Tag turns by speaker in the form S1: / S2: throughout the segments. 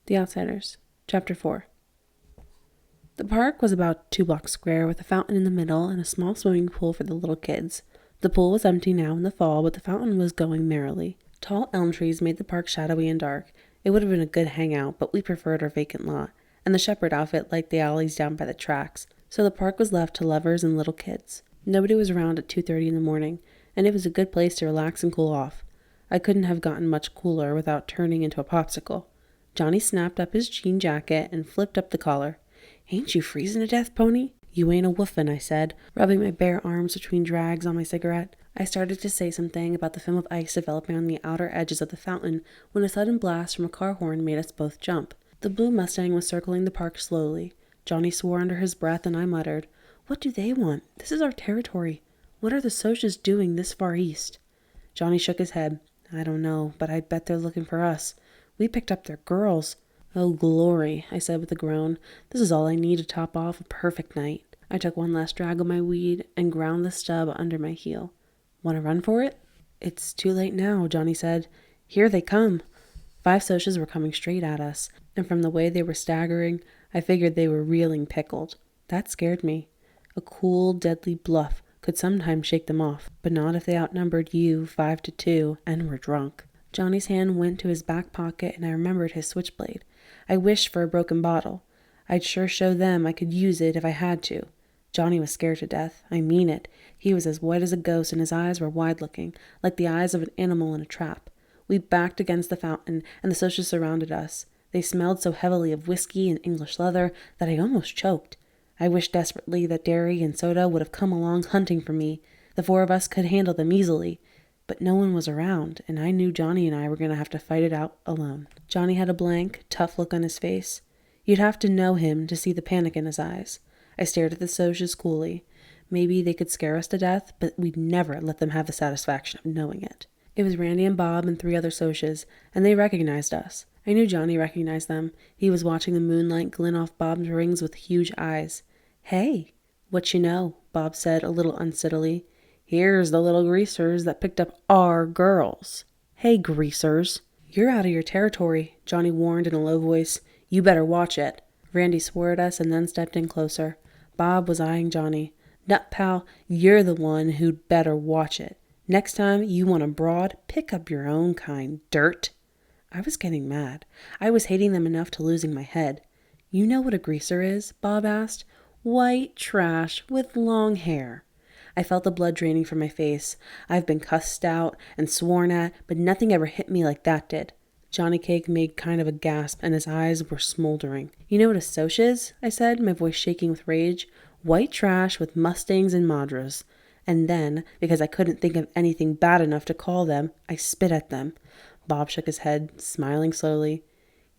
S1: The Outsiders, Chapter 4. The park was about 2 blocks square with a fountain in the middle and a small swimming pool for the little kids. The pool was empty now in the fall, but the fountain was going merrily. Tall elm trees made the park shadowy and dark. It would have been a good hangout, but we preferred our vacant lot, and the shepherd outfit liked the alleys down by the tracks, so the park was left to lovers and little kids. Nobody was around at 2:30 in the morning, and it was a good place to relax and cool off. I couldn't have gotten much cooler without turning into a popsicle. Johnny snapped up his jean jacket and flipped up the collar. "Ain't you freezing to death, Pony?" "You ain't a woofin'," I said, rubbing my bare arms between drags on my cigarette. I started to say something about the film of ice developing on the outer edges of the fountain when a sudden blast from a car horn made us both jump. The blue Mustang was circling the park slowly. Johnny swore under his breath, and I muttered, "What do they want? This is our territory. What are the Socs doing this far east?" Johnny shook his head. "I don't know, but I bet they're looking for us. We picked up their girls." "Oh, glory," I said with a groan. "This is all I need to top off a perfect night." I took one last drag of my weed and ground the stub under my heel. "Want to run for it?" "It's too late now," Johnny said. "Here they come." 5 Socs were coming straight at us, and from the way they were staggering, I figured they were reeling pickled. That scared me. A cool, deadly bluff could sometimes shake them off, but not if they outnumbered you 5-2 and were drunk. Johnny's hand went to his back pocket, and I remembered his switchblade. I wished for a broken bottle. I'd sure show them I could use it if I had to. Johnny was scared to death. I mean it. He was as white as a ghost, and his eyes were wide-looking, like the eyes of an animal in a trap. We backed against the fountain, and the Socs surrounded us. They smelled so heavily of whiskey and English leather that I almost choked. I wished desperately that Derry and Soda would have come along hunting for me. The 4 of us could handle them easily. But no one was around, and I knew Johnny and I were going to have to fight it out alone. Johnny had a blank, tough look on his face. You'd have to know him to see the panic in his eyes. I stared at the Socs coolly. Maybe they could scare us to death, but we'd never let them have the satisfaction of knowing it. It was Randy and Bob and 3 other Socs, and they recognized us. I knew Johnny recognized them. He was watching the moonlight glint off Bob's rings with huge eyes. "Hey, what you know?" Bob said a little unsteadily. "Here's the little greasers that picked up our girls." "Hey, greasers." "You're out of your territory," Johnny warned in a low voice. "You better watch it." Randy swore at us and then stepped in closer. Bob was eyeing Johnny. "Nut, pal, you're the one who'd better watch it. Next time you want a broad, pick up your own kind, dirt." I was getting mad. I was hating them enough to losing my head. "You know what a greaser is?" Bob asked. "White trash with long hair." I felt the blood draining from my face. I've been cussed out and sworn at, but nothing ever hit me like that did. Johnny Cake made kind of a gasp, and his eyes were smoldering. "You know what a Soc is?" I said, my voice shaking with rage. "White trash with Mustangs and Madras." And then, because I couldn't think of anything bad enough to call them, I spit at them. Bob shook his head, smiling slowly.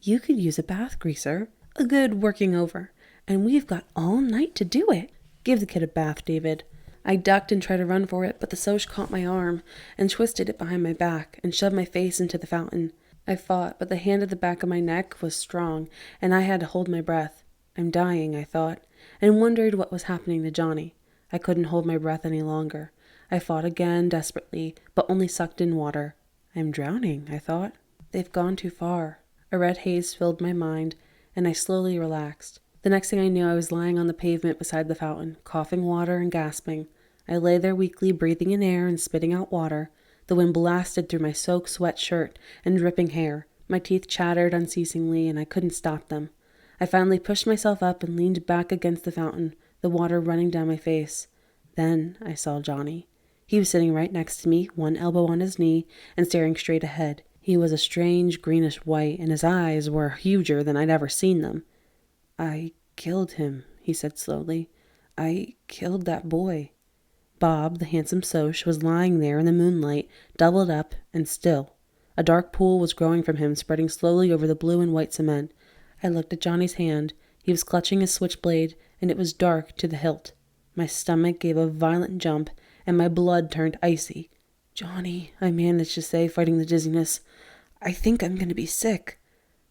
S1: "You could use a bath, greaser. A good working over. And we've got all night to do it. Give the kid a bath, David." I ducked and tried to run for it, but the Soc caught my arm and twisted it behind my back and shoved my face into the fountain. I fought, but the hand at the back of my neck was strong, and I had to hold my breath. I'm dying, I thought, and wondered what was happening to Johnny. I couldn't hold my breath any longer. I fought again, desperately, but only sucked in water. I'm drowning, I thought. They've gone too far. A red haze filled my mind, and I slowly relaxed. The next thing I knew, I was lying on the pavement beside the fountain, coughing water and gasping. I lay there weakly, breathing in air and spitting out water. The wind blasted through my soaked sweat shirt and dripping hair. My teeth chattered unceasingly, and I couldn't stop them. I finally pushed myself up and leaned back against the fountain, the water running down my face. Then I saw Johnny. He was sitting right next to me, one elbow on his knee, and staring straight ahead. He was a strange greenish white, and his eyes were huger than I'd ever seen them. "I killed him," he said slowly. "I killed that boy." Bob, the handsome Soc, was lying there in the moonlight, doubled up and still. A dark pool was growing from him, spreading slowly over the blue and white cement. I looked at Johnny's hand. He was clutching his switchblade, and it was dark to the hilt. My stomach gave a violent jump, and my blood turned icy. "Johnny," I managed to say, fighting the dizziness. "I think I'm going to be sick."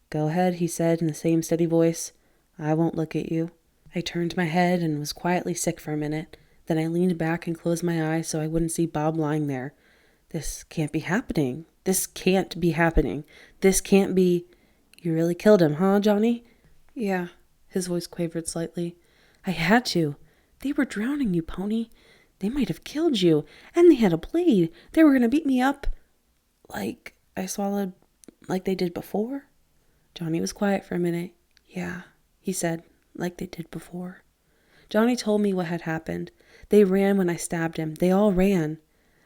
S1: "Go ahead," he said in the same steady voice. "I won't look at you." I turned my head and was quietly sick for a minute. Then I leaned back and closed my eyes so I wouldn't see Bob lying there. This can't be happening. This can't be happening. This can't be... You really killed him, huh, Johnny? Yeah, his voice quavered slightly. I had to. They were drowning you, Pony. They might have killed you, and they had a blade. They were going to beat me up. Like I swallowed, like they did before? Johnny was quiet for a minute. Yeah, he said, like they did before. Johnny told me what had happened. They ran when I stabbed him. They all ran.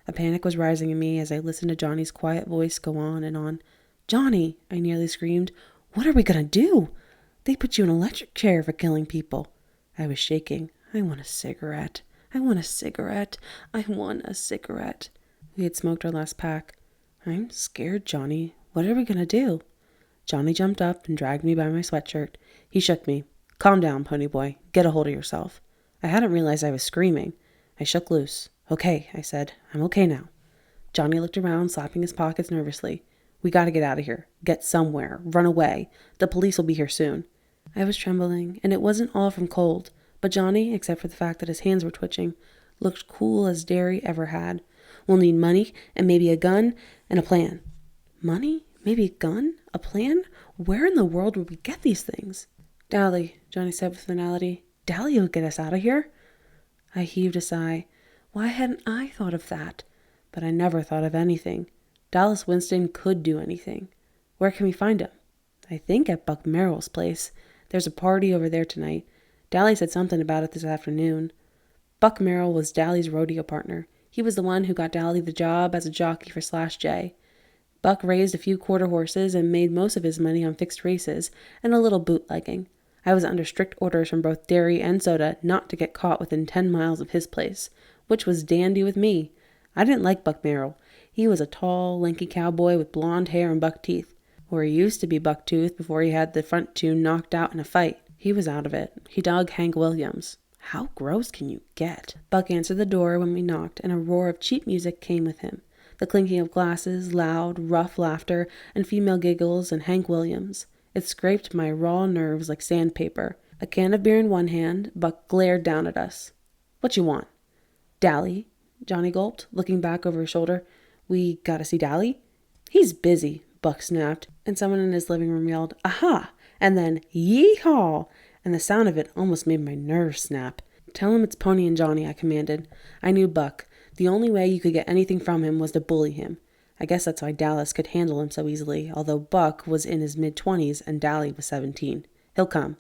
S1: A panic was rising in me as I listened to Johnny's quiet voice go on and on. Johnny, I nearly screamed. What are we going to do? They put you in an electric chair for killing people. I was shaking. I want a cigarette. I want a cigarette. I want a cigarette. We had smoked our last pack. I'm scared, Johnny. What are we going to do? Johnny jumped up and dragged me by my sweatshirt. He shook me. Calm down, pony boy. Get a hold of yourself. I hadn't realized I was screaming. I shook loose. Okay, I said. I'm okay now. Johnny looked around, slapping his pockets nervously. We gotta get out of here. Get somewhere. Run away. The police will be here soon. I was trembling, and it wasn't all from cold. But Johnny, except for the fact that his hands were twitching, looked cool as Derry ever had. We'll need money, and maybe a gun, and a plan. Money? Maybe a gun? A plan? Where in the world would we get these things? Dally, Johnny said with finality. Dally will get us out of here. I heaved a sigh. Why hadn't I thought of that? But I never thought of anything. Dallas Winston could do anything. Where can we find him? I think at Buck Merrill's place. There's a party over there tonight. Dally said something about it this afternoon. Buck Merrill was Dally's rodeo partner. He was the one who got Dally the job as a jockey for Slash J. Buck raised a few quarter horses and made most of his money on fixed races and a little bootlegging. I was under strict orders from both Derry and Soda not to get caught within 10 miles of his place, which was dandy with me. I didn't like Buck Merrill. He was a tall, lanky cowboy with blonde hair and buck teeth. Or he used to be buck-toothed before he had the front two knocked out in a fight. He was out of it. He dug Hank Williams. How gross can you get? Buck answered the door when we knocked, and a roar of cheap music came with him. The clinking of glasses, loud, rough laughter, and female giggles, and Hank Williams. It scraped my raw nerves like sandpaper. A can of beer in one hand, Buck glared down at us. What you want? Dally, Johnny gulped, looking back over his shoulder. We gotta see Dally? He's busy, Buck snapped, and someone in his living room yelled, Aha! And then, Yee-haw! And the sound of it almost made my nerves snap. Tell him it's Pony and Johnny, I commanded. I knew Buck. The only way you could get anything from him was to bully him. I guess that's why Dallas could handle him so easily, although Buck was in his mid-20s and Dally was 17. He'll come.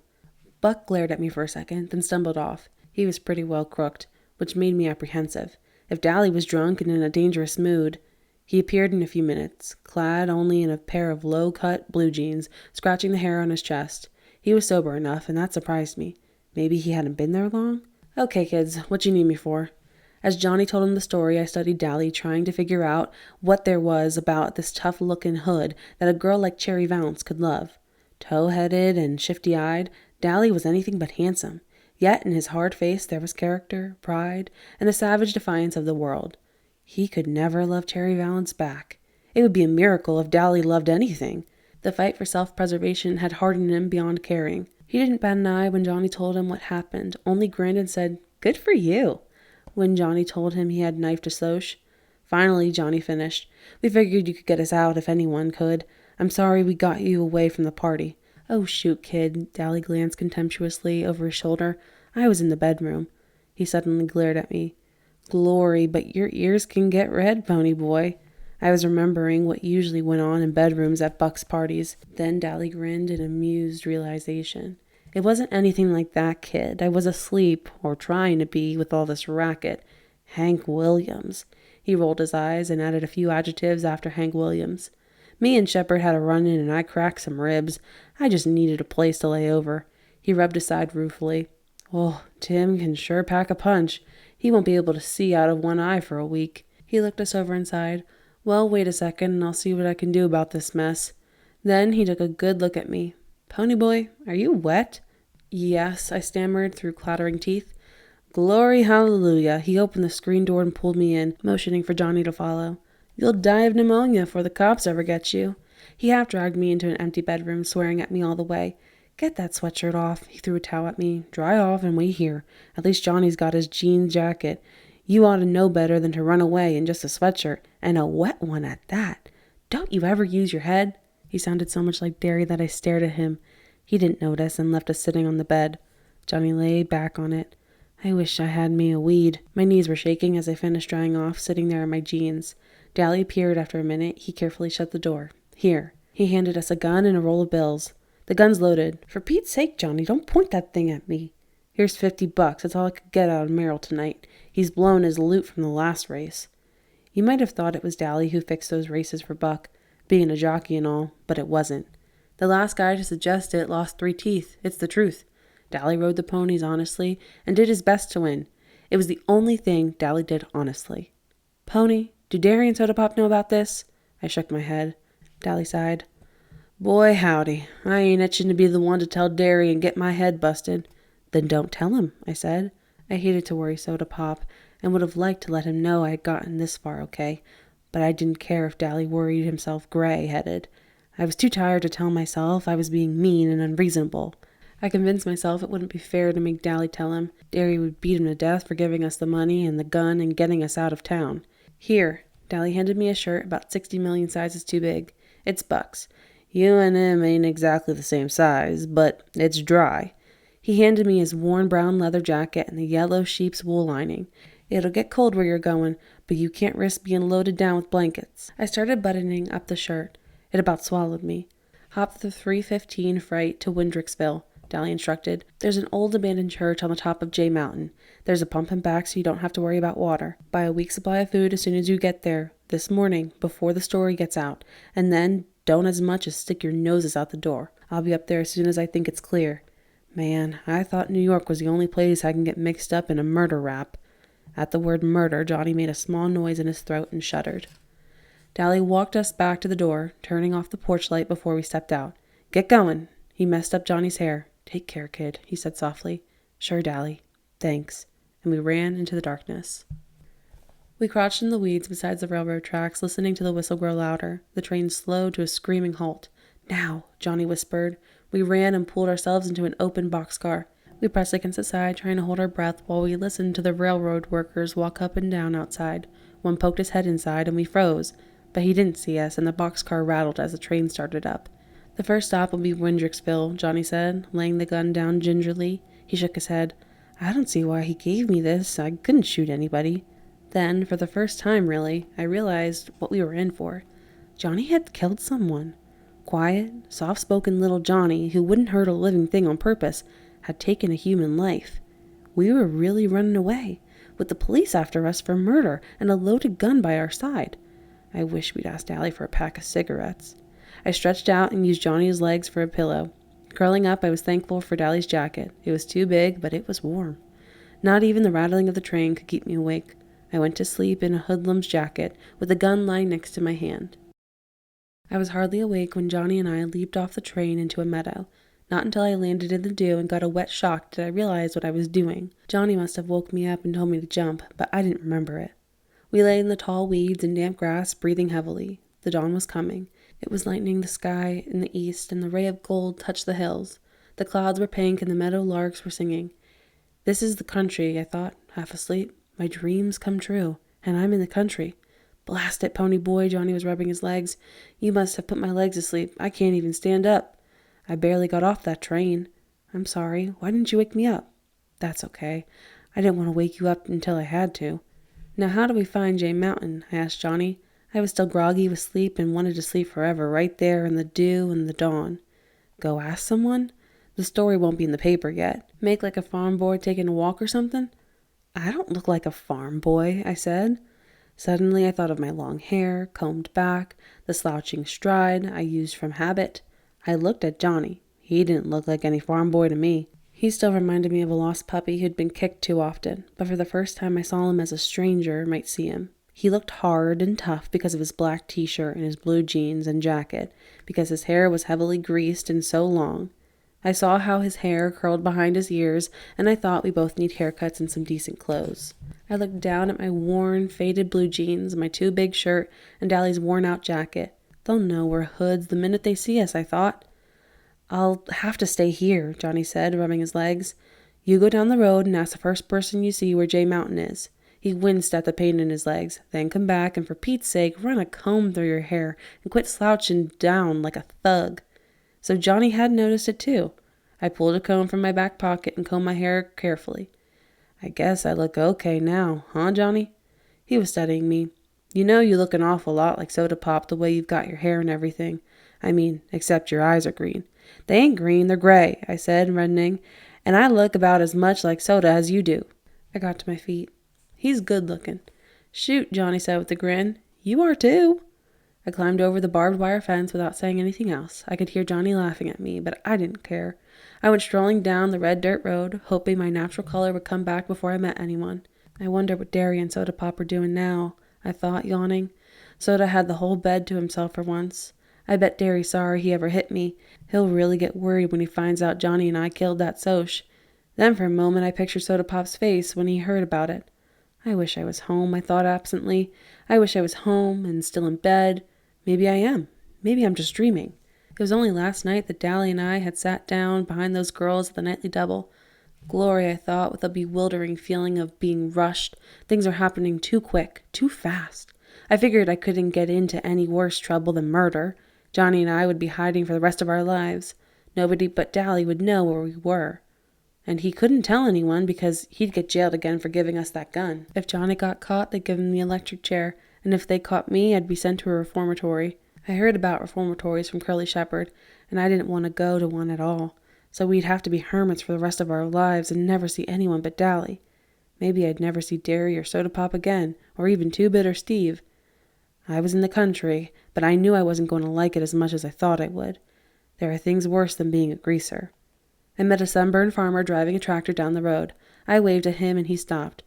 S1: Buck glared at me for a second, then stumbled off. He was pretty well crooked, which made me apprehensive. If Dally was drunk and in a dangerous mood... He appeared in a few minutes, clad only in a pair of low-cut blue jeans, scratching the hair on his chest. He was sober enough, and that surprised me. Maybe he hadn't been there long? Okay, kids, what you need me for? As Johnny told him the story, I studied Dally, trying to figure out what there was about this tough-looking hood that a girl like Cherry Vance could love. Tow-headed and shifty-eyed, Dally was anything but handsome. Yet in his hard face there was character, pride, and a savage defiance of the world. He could never love Cherry Vance back. It would be a miracle if Dally loved anything. The fight for self-preservation had hardened him beyond caring. He didn't bat an eye when Johnny told him what happened, only grinned and said, Good for you, when Johnny told him he had knifed a Soch. Finally, Johnny finished. We figured you could get us out if anyone could. I'm sorry we got you away from the party. Oh, shoot, kid, Dally glanced contemptuously over his shoulder. I was in the bedroom. He suddenly glared at me. Glory, but your ears can get red, pony boy. I was remembering what usually went on in bedrooms at Buck's parties. Then Dally grinned in amused realization. It wasn't anything like that, kid. I was asleep, or trying to be, with all this racket. Hank Williams. He rolled his eyes and added a few adjectives after Hank Williams. Me and Shepard had a run-in and I cracked some ribs. I just needed a place to lay over. He rubbed his side ruefully. Oh, Tim can sure pack a punch. He won't be able to see out of one eye for a week. He looked us over and sighed. Well, wait a second, and I'll see what I can do about this mess. Then he took a good look at me. Pony boy, are you wet? Yes, I stammered through clattering teeth. Glory hallelujah. He opened the screen door and pulled me in, motioning for Johnny to follow. You'll die of pneumonia before the cops ever get you. He half-dragged me into an empty bedroom, swearing at me all the way. Get that sweatshirt off. He threw a towel at me. Dry off and wait here. At least Johnny's got his jean jacket. You ought to know better than to run away in just a sweatshirt, and a wet one at that. Don't you ever use your head? He sounded so much like Derry that I stared at him. He didn't notice and left us sitting on the bed. Johnny lay back on it. I wish I had me a weed. My knees were shaking as I finished drying off, sitting there in my jeans. Dally appeared after a minute. He carefully shut the door. Here. He handed us a gun and a roll of bills. The gun's loaded. For Pete's sake, Johnny, don't point that thing at me. Here's $50. That's all I could get out of Merrill tonight. He's blown his loot from the last race. You might have thought it was Dally who fixed those races for Buck, being a jockey and all, but it wasn't. The last guy to suggest it lost 3 teeth. It's the truth. Dally rode the ponies honestly and did his best to win. It was the only thing Dally did honestly. Pony, do Derry and Soda Pop know about this? I shook my head. Dally sighed. Boy, howdy. I ain't itching to be the one to tell Derry and get my head busted. Then don't tell him, I said. I hated to worry Soda Pop and would have liked to let him know I had gotten this far okay, but I didn't care if Dally worried himself gray-headed. I was too tired to tell myself I was being mean and unreasonable. I convinced myself it wouldn't be fair to make Dally tell him. Derry would beat him to death for giving us the money and the gun and getting us out of town. Here, Dally handed me a shirt about 60 million sizes too big. It's Buck's. You and him ain't exactly the same size, but it's dry. He handed me his worn brown leather jacket and the yellow sheep's wool lining. It'll get cold where you're going, but you can't risk being loaded down with blankets. I started buttoning up the shirt. It about swallowed me. Hop the 3:15 freight to Windricksville, Dally instructed. There's an old abandoned church on the top of J Mountain. There's a pump and back so you don't have to worry about water. Buy a week's supply of food as soon as you get there, this morning, before the story gets out. And then don't as much as stick your noses out the door. I'll be up there as soon as I think it's clear. Man, I thought New York was the only place I can get mixed up in a murder rap. At the word murder, Johnny made a small noise in his throat and shuddered. Dally walked us back to the door, turning off the porch light before we stepped out. Get going. He messed up Johnny's hair. Take care, kid, he said softly. Sure, Dally. Thanks. And we ran into the darkness. We crouched in the weeds beside the railroad tracks, listening to the whistle grow louder. The train slowed to a screaming halt. Now, Johnny whispered. We ran and pulled ourselves into an open boxcar. We pressed against the side, trying to hold our breath while we listened to the railroad workers walk up and down outside. One poked his head inside, and we froze. But he didn't see us, and the boxcar rattled as the train started up. The first stop will be Windricksville, Johnny said, laying the gun down gingerly. He shook his head. I don't see why he gave me this. I couldn't shoot anybody. Then, for the first time really, I realized what we were in for. Johnny had killed someone. Quiet, soft-spoken little Johnny, who wouldn't hurt a living thing on purpose, had taken a human life. We were really running away, with the police after us for murder and a loaded gun by our side. I wish we'd asked Dally for a pack of cigarettes. I stretched out and used Johnny's legs for a pillow. Curling up, I was thankful for Dally's jacket. It was too big, but it was warm. Not even the rattling of the train could keep me awake. I went to sleep in a hoodlum's jacket, with a gun lying next to my hand. I was hardly awake when Johnny and I leaped off the train into a meadow. Not until I landed in the dew and got a wet shock did I realize what I was doing. Johnny must have woke me up and told me to jump, but I didn't remember it. We lay in the tall weeds and damp grass, breathing heavily. The dawn was coming. It was lightening the sky in the east, and the ray of gold touched the hills. The clouds were pink, and the meadow larks were singing. This is the country, I thought, half asleep. My dreams come true, and I'm in the country. Blast it, pony boy, Johnny was rubbing his legs. You must have put my legs asleep. I can't even stand up. I barely got off that train. I'm sorry. Why didn't you wake me up? That's okay. I didn't want to wake you up until I had to. Now how do we find J Mountain? I asked Johnny. I was still groggy with sleep and wanted to sleep forever, right there in the dew and the dawn. Go ask someone? The story won't be in the paper yet. Make like a farm boy taking a walk or something? I don't look like a farm boy, I said. Suddenly I thought of my long hair, combed back, the slouching stride I used from habit. I looked at Johnny. He didn't look like any farm boy to me. He still reminded me of a lost puppy who'd been kicked too often, but for the first time I saw him as a stranger might see him. He looked hard and tough because of his black t-shirt and his blue jeans and jacket, because his hair was heavily greased and so long. I saw how his hair curled behind his ears, and I thought we both need haircuts and some decent clothes. I looked down at my worn, faded blue jeans, my too big shirt, and Dally's worn-out jacket. They'll know we're hoods the minute they see us, I thought. I'll have to stay here, Johnny said, rubbing his legs. You go down the road and ask the first person you see where J Mountain is. He winced at the pain in his legs. Then come back and for Pete's sake, run a comb through your hair and quit slouching down like a thug. So Johnny had noticed it too. I pulled a comb from my back pocket and combed my hair carefully. I guess I look okay now, huh, Johnny? He was studying me. You know you look an awful lot like Soda Pop the way you've got your hair and everything. I mean, except your eyes are green. They ain't green, they're gray, I said, reddening, and I look about as much like Soda as you do. I got to my feet. He's good looking. Shoot, Johnny said with a grin. You are too. I climbed over the barbed wire fence without saying anything else. I could hear Johnny laughing at me, but I didn't care. I went strolling down the red dirt road, hoping my natural color would come back before I met anyone. I wonder what Derry and Soda Pop were doing now, I thought, yawning. Soda had the whole bed to himself for once. I bet Derry's sorry he ever hit me. He'll really get worried when he finds out Johnny and I killed that Soch. Then for a moment I pictured Soda Pop's face when he heard about it. I wish I was home, I thought absently. I wish I was home and still in bed. Maybe I am. Maybe I'm just dreaming. It was only last night that Dally and I had sat down behind those girls at the nightly double. Glory, I thought, with a bewildering feeling of being rushed. Things are happening too quick, too fast. I figured I couldn't get into any worse trouble than murder. Johnny and I would be hiding for the rest of our lives. Nobody but Dally would know where we were. And he couldn't tell anyone because he'd get jailed again for giving us that gun. If Johnny got caught, they'd give him the electric chair, and if they caught me, I'd be sent to a reformatory. I heard about reformatories from Curly Shepherd, and I didn't want to go to one at all. So we'd have to be hermits for the rest of our lives and never see anyone but Dally. Maybe I'd never see Derry or Soda Pop again, or even Two Bit or Steve. I was in the country, but I knew I wasn't going to like it as much as I thought I would. There are things worse than being a greaser. I met a sunburned farmer driving a tractor down the road. I waved at him and he stopped.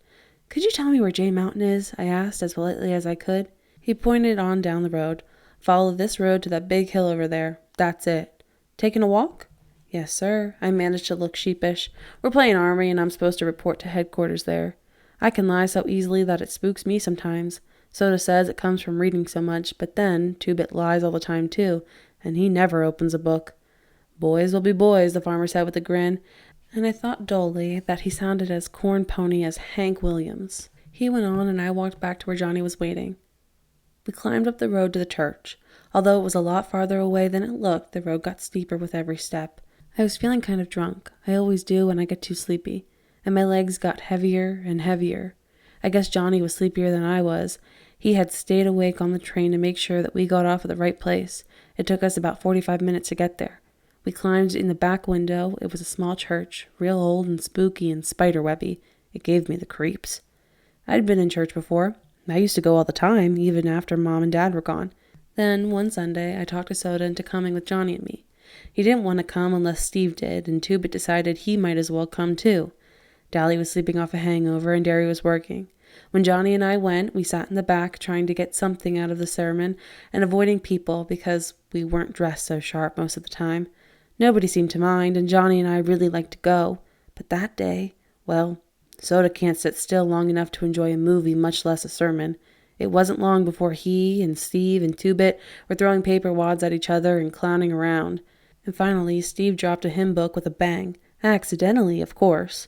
S1: Could you tell me where Jay Mountain is? I asked as politely as I could. He pointed on down the road. Follow this road to that big hill over there. That's it. Taking a walk? Yes, sir. I managed to look sheepish. We're playing army and I'm supposed to report to headquarters there. I can lie so easily that it spooks me sometimes. Soda says it comes from reading so much, but then Two-Bit lies all the time too, and he never opens a book. Boys will be boys, the farmer said with a grin, and I thought dully that he sounded as corn pony as Hank Williams. He went on and I walked back to where Johnny was waiting. We climbed up the road to the church. Although it was a lot farther away than it looked, the road got steeper with every step. I was feeling kind of drunk. I always do when I get too sleepy, and my legs got heavier and heavier. I guess Johnny was sleepier than I was. He had stayed awake on the train to make sure that we got off at the right place. It took us about 45 minutes to get there. We climbed in the back window. It was a small church, real old and spooky and spiderwebby. It gave me the creeps. I'd been in church before. I used to go all the time, even after Mom and Dad were gone. Then, one Sunday, I talked to Soda into coming with Johnny and me. He didn't want to come unless Steve did, and Two-Bit decided he might as well come too. Dally was sleeping off a hangover, and Derry was working. When Johnny and I went, we sat in the back trying to get something out of the sermon and avoiding people because we weren't dressed so sharp most of the time. Nobody seemed to mind, and Johnny and I really liked to go. But that day, well, Soda can't sit still long enough to enjoy a movie, much less a sermon. It wasn't long before he and Steve and Two-Bit were throwing paper wads at each other and clowning around. And finally, Steve dropped a hymn book with a bang. Accidentally, of course.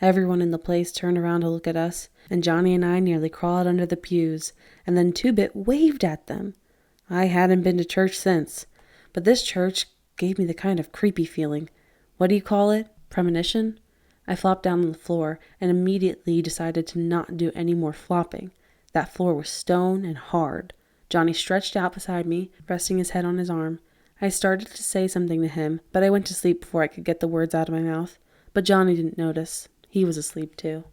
S1: Everyone in the place turned around to look at us, and Johnny and I nearly crawled under the pews, and then Two-Bit waved at them. I hadn't been to church since, but this church gave me the kind of creepy feeling. What do you call it? Premonition? I flopped down on the floor and immediately decided to not do any more flopping. That floor was stone and hard. Johnny stretched out beside me, resting his head on his arm. I started to say something to him, but I went to sleep before I could get the words out of my mouth. But Johnny didn't notice. He was asleep too.